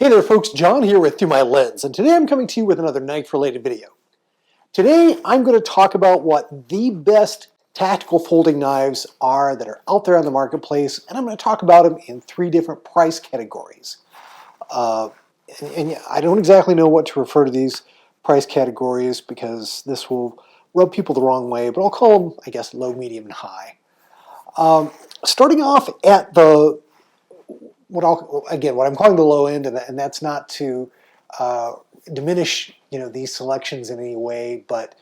Hey there folks, John here with Through My Lens, and today I'm coming to you with another knife-related video. Today I'm going to talk about what the best tactical folding knives are that are out there on the marketplace, and I'm going to talk about them in three different price categories. And I don't exactly know what to refer to these price categories because this will rub people the wrong way, but I'll call them, I guess, low, medium, and high. Starting off at the what I'm calling the low end, and that's not to diminish these selections in any way, but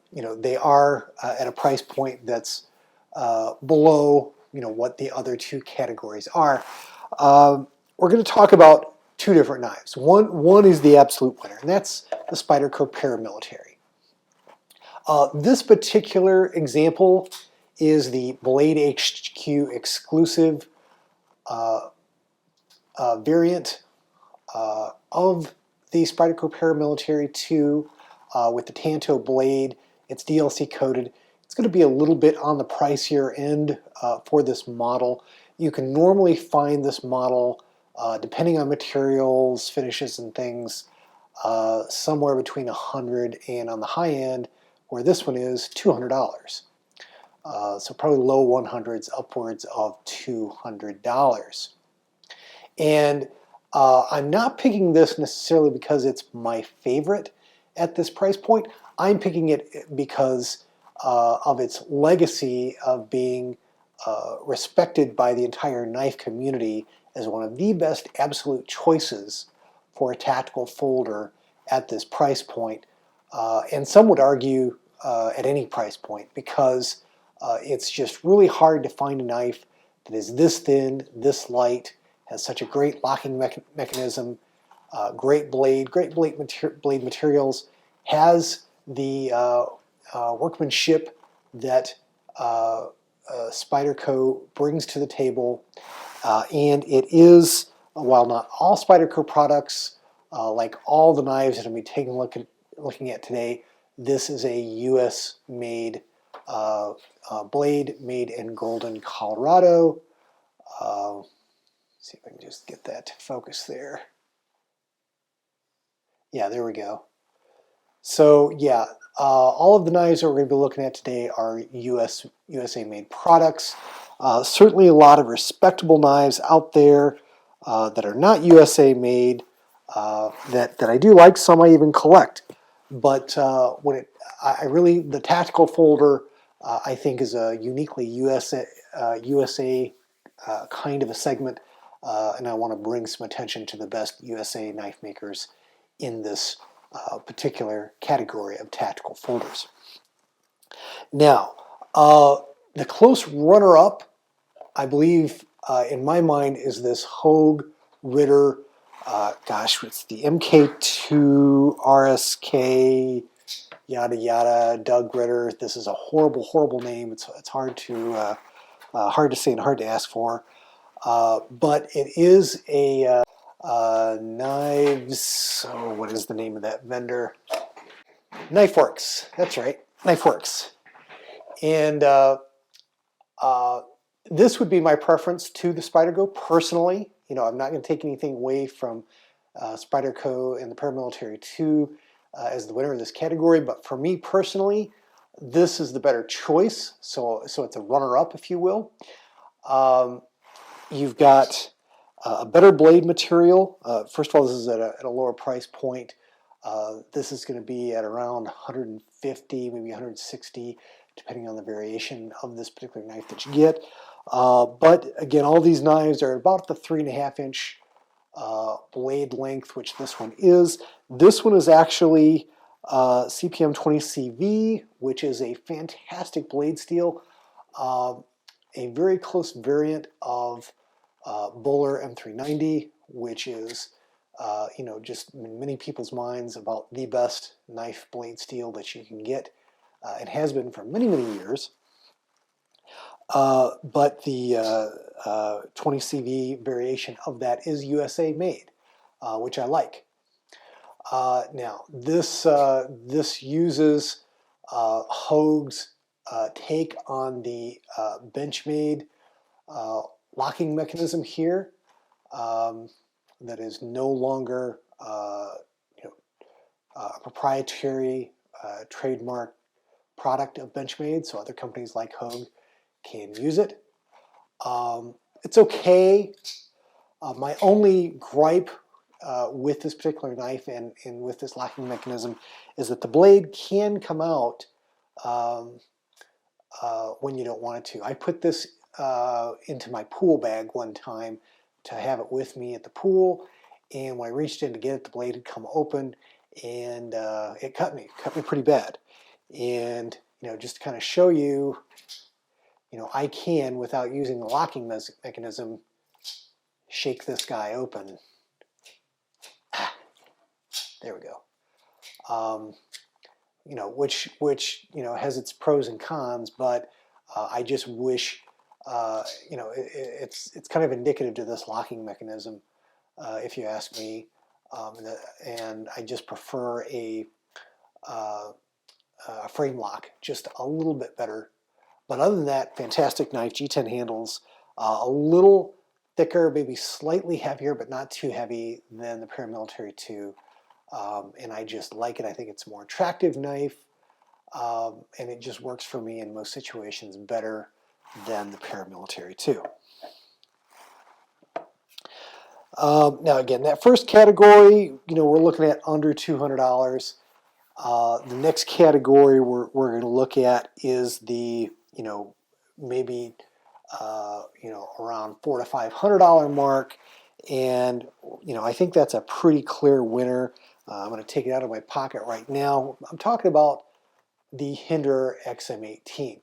they are at a price point that's below what the other two categories are. We're going to talk about two different knives. One is the absolute winner, and that's the Spyderco paramilitary. This particular example is the Blade HQ exclusive variant of the Spyderco Paramilitary 2 with the Tanto blade. It's DLC coded. It's going to be a little bit on the pricier end for this model. You can normally find this model, depending on materials, finishes, and things, somewhere between $100 and on the high end, where this one is $200. So probably low 100s, upwards of $200. And I'm not picking this necessarily because it's my favorite at this price point. I'm picking it because of its legacy of being respected by the entire knife community as one of the best absolute choices for a tactical folder at this price point. And some would argue at any price point, because it's just really hard to find a knife that is this thin, this light, has such a great locking mechanism, great blade materials, has the workmanship that Spyderco brings to the table, and it is, while not all Spyderco products, like all the knives that I'm going to be taking a looking at today, this is a U.S. made blade made in Golden, Colorado. See if I can just get that to focus there. Yeah, there we go. So yeah, all of the knives that we're going to be looking at today are USA made products. Certainly a lot of respectable knives out there that are not USA made that I do like. Some I even collect. But the tactical folder I think is a uniquely USA kind of a segment. And I want to bring some attention to the best USA knife makers in this particular category of tactical folders. Now, the close runner-up, I believe, in my mind, is this Hogueritter, it's the MK2 RSK, yada yada, Doug Ritter. This is a horrible, horrible name. It's hard to say and hard to ask for. But it is a knives, what is the name of that vendor? Knifeworks, that's right, Knifeworks. And this would be my preference to the Spyderco personally. I'm not going to take anything away from Spyderco and the Paramilitary 2 as the winner of this category, but for me personally, this is the better choice. So it's a runner-up, if you will. You've got a better blade material. First of all, this is at a lower price point. This is going to be at around 150, maybe 160, depending on the variation of this particular knife that you get. But again, all these knives are about the 3.5-inch blade length, which this one is. This one is actually CPM 20CV, which is a fantastic blade steel. A very close variant of Bowler M390, which is, just in many people's minds about the best knife blade steel that you can get. It has been for many, many years. But the 20CV variation of that is USA made, which I like. Now, this uses Hogue's take on the Benchmade locking mechanism here. that is no longer you know, a proprietary trademark product of Benchmade, so other companies like Hogue can use it. It's okay. My only gripe with this particular knife and with this locking mechanism is that the blade can come out when you don't want it to. I put this into my pool bag one time to have it with me at the pool, and when I reached in to get it, the blade had come open, and it cut me pretty bad. And just to kind of show you, I can, without using the locking mechanism, shake this guy open. There we go. Which has its pros and cons, but I just wish it's kind of indicative to this locking mechanism, if you ask me, and I just prefer a frame lock, just a little bit better. But other than that, fantastic knife. G10 handles, a little thicker, maybe slightly heavier, but not too heavy than the Paramilitary 2. And I just like it. I think it's a more attractive knife, and it just works for me in most situations better than the Paramilitary 2. Now again, that first category, we're looking at under $200. The next category we're going to look at is the, maybe, around $400 to $500 mark. And, I think that's a pretty clear winner. I'm going to take it out of my pocket right now. I'm talking about the Hinderer XM18.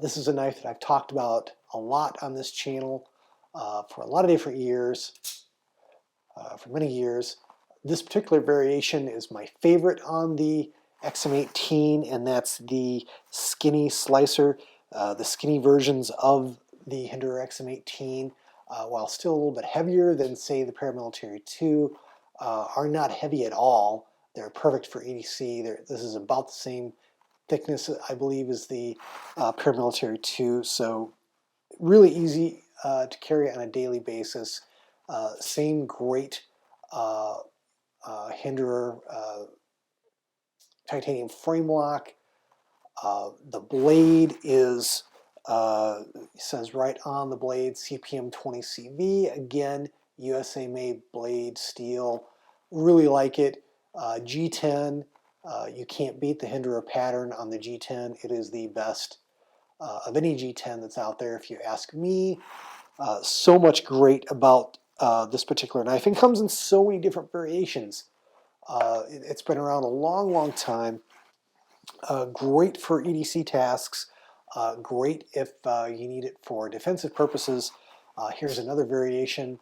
This is a knife that I've talked about a lot on this channel for a lot of different years, for many years. This particular variation is my favorite on the XM18, and that's the skinny slicer. The skinny versions of the Hinderer XM18, while still a little bit heavier than, say, the Paramilitary 2, are not heavy at all. They're perfect for EDC. This is about the same thickness, I believe, as the Paramilitary 2, so really easy to carry on a daily basis. Same great Hinderer titanium frame lock. The blade is, says right on the blade, CPM 20CV. Again, USA made blade, steel. Really like it. G10, you can't beat the Hinderer pattern on the G10. It is the best of any G10 that's out there, if you ask me. So much great about this particular knife. It comes in so many different variations. It's been around a long, long time. Great for EDC tasks. Great if you need it for defensive purposes. Here's another variation.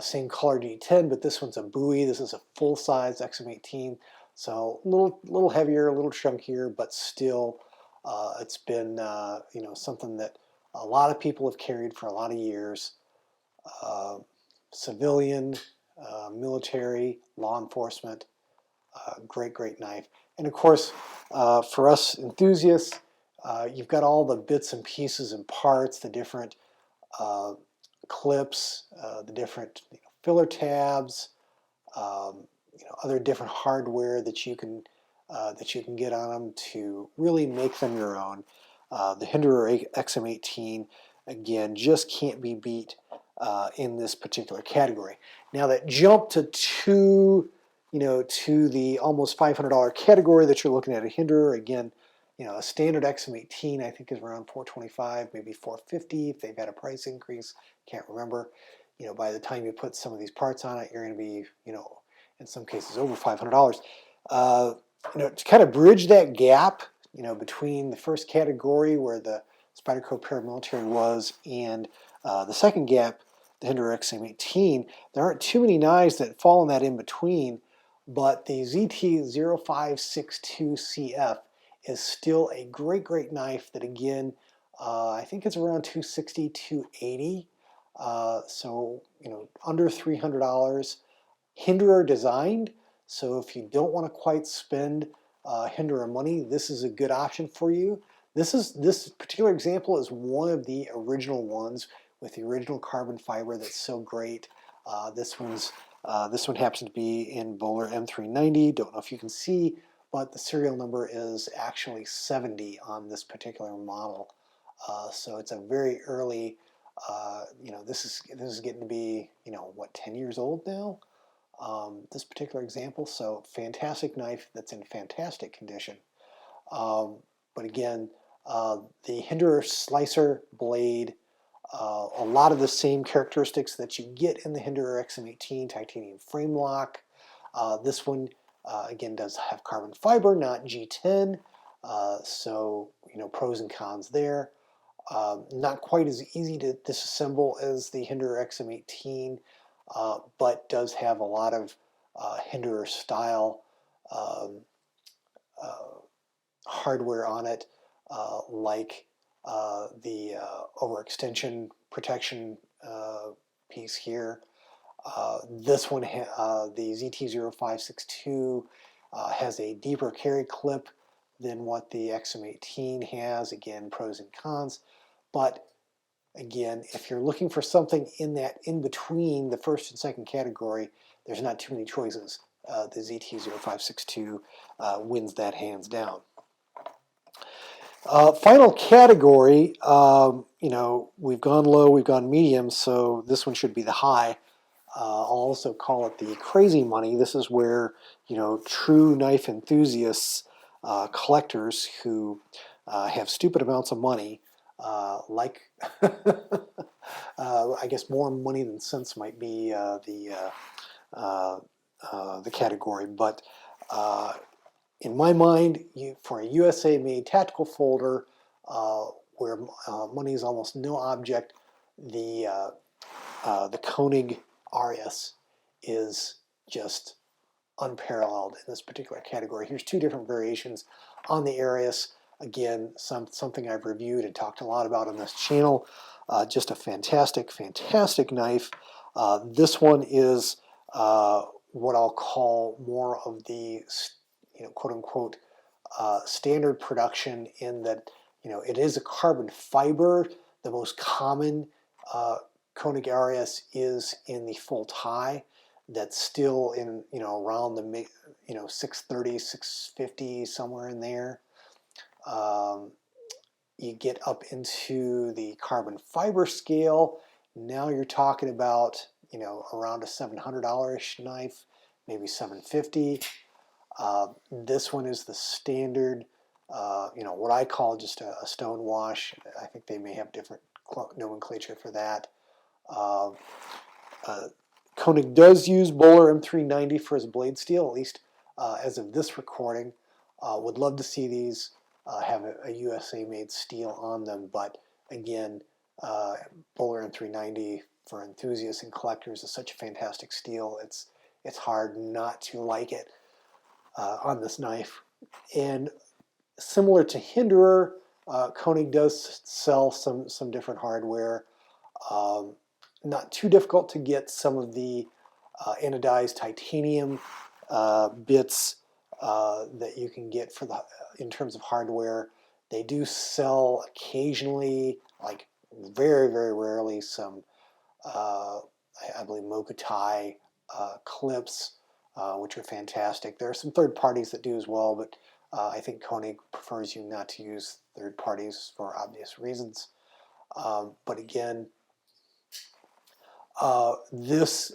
Same color G10, but this one's a buoy. This is a full-size XM18. So a little heavier, a little chunkier, but still it's been something that a lot of people have carried for a lot of years. Civilian, military, law enforcement. Great knife. And of course, for us enthusiasts, you've got all the bits and pieces and parts, the different clips, the different filler tabs, other different hardware that you can get on them to really make them your own. The Hinderer XM18, again, just can't be beat in this particular category. Now that jump to the almost $500 category that you're looking at a Hinderer, again, a standard XM18 I think is around $425, maybe $450 if they've had a price increase. Can't remember. By the time you put some of these parts on it, you're going to be, in some cases over $500. To kind of bridge that gap, between the first category where the Spyderco Paramilitary was and the second gap, the Hinderer XM18, there aren't too many knives that fall in that in between, but the XT0562CF is still a great knife that, again, I think it's around $260, $280, so under $300. Hinderer designed, so if you don't want to quite spend Hinderer money, this is a good option for you. This particular example is one of the original ones with the original carbon fiber that's so great. This one's This one happens to be in Bowler M390. Don't know if you can see, but the serial number is actually 70 on this particular model. So it's a very early, this is getting to be, what, 10 years old now? This particular example. So fantastic knife that's in fantastic condition. But again, the Hinderer slicer blade, a lot of the same characteristics that you get in the Hinderer XM18 titanium frame lock. This one, again, does have carbon fiber, not G10. So, pros and cons there. Not quite as easy to disassemble as the Hinderer XM18, but does have a lot of Hinderer style hardware on it, like the overextension protection piece here. This one, the ZT0562, has a deeper carry clip than what the XM18 has. Again, pros and cons. But again, if you're looking for something in that in between the first and second category, there's not too many choices. The ZT0562 wins that hands down. Final category, we've gone low, we've gone medium, so this one should be the high. I'll also call it the crazy money. This is where, true knife enthusiasts, collectors who have stupid amounts of money, I guess more money than sense might be the category, but in my mind, for a USA-made tactical folder, where money is almost no object, the Koenig RS is just unparalleled in this particular category. Here's two different variations on the Arius. Again, something I've reviewed and talked a lot about on this channel. Just a fantastic, fantastic knife. This one is what I'll call more of the quote-unquote standard production, in that it is a carbon fiber. The most common Koenig RS is in the full tie. That's still in around the 630, 650, somewhere in there. You get up into the carbon fiber scale. Now you're talking about around a $700-ish knife, maybe $750. This one is the standard, what I call just a stone wash. I think they may have different nomenclature for that. Koenig does use Bowler M390 for his blade steel, at least as of this recording. Would love to see these have a USA-made steel on them, but again, Bowler M390 for enthusiasts and collectors is such a fantastic steel. It's hard not to like it on this knife. And similar to Hinderer, Koenig does sell some different hardware. Not too difficult to get some of the anodized titanium bits that you can get in terms of hardware. They do sell occasionally, like very, very rarely, some I believe Mokutai clips, which are fantastic. There are some third parties that do as well, but I think Koenig prefers you not to use third parties for obvious reasons. But again, this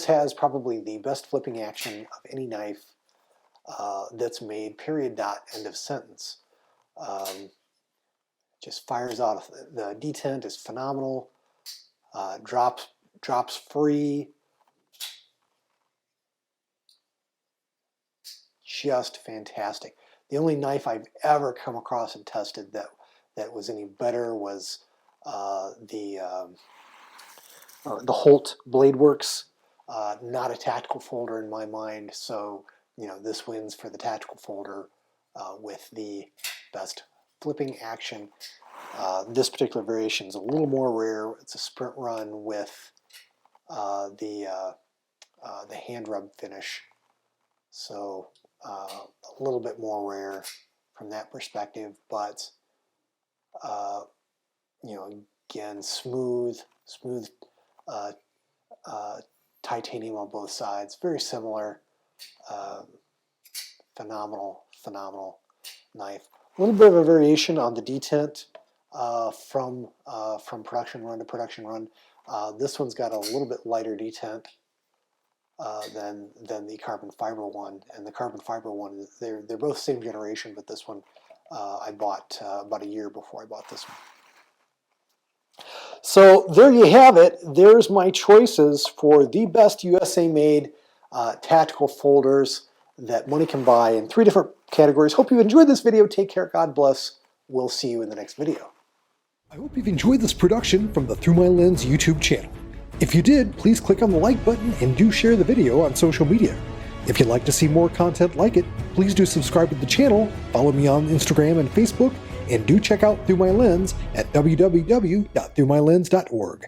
has probably the best flipping action of any knife that's made, period, dot, end of sentence. Just fires out. The detent is phenomenal. Drops free. Just fantastic. The only knife I've ever come across and tested that was any better was the Holt Blade Works. Not a tactical folder in my mind, so this wins for the tactical folder with the best flipping action. This particular variation is a little more rare. It's a sprint run with the hand rub finish, so a little bit more rare from that perspective. But again, smooth titanium on both sides, very similar. Phenomenal knife. A little bit of a variation on the detent from production run to production run. This one's got a little bit lighter detent than the carbon fiber one, and the carbon fiber one, they're both same generation, but this one I bought about a year before I bought this one. So there you have it. There's my choices for the best USA-made tactical folders that money can buy in 3 different categories. Hope you enjoyed this video. Take care. God bless. We'll see you in the next video. I hope you've enjoyed this production from the Through My Lens YouTube channel. If you did, please click on the like button and do share the video on social media. If you'd like to see more content like it, please do subscribe to the channel, follow me on Instagram and Facebook, and do check out Through My Lens at www.throughmylens.org.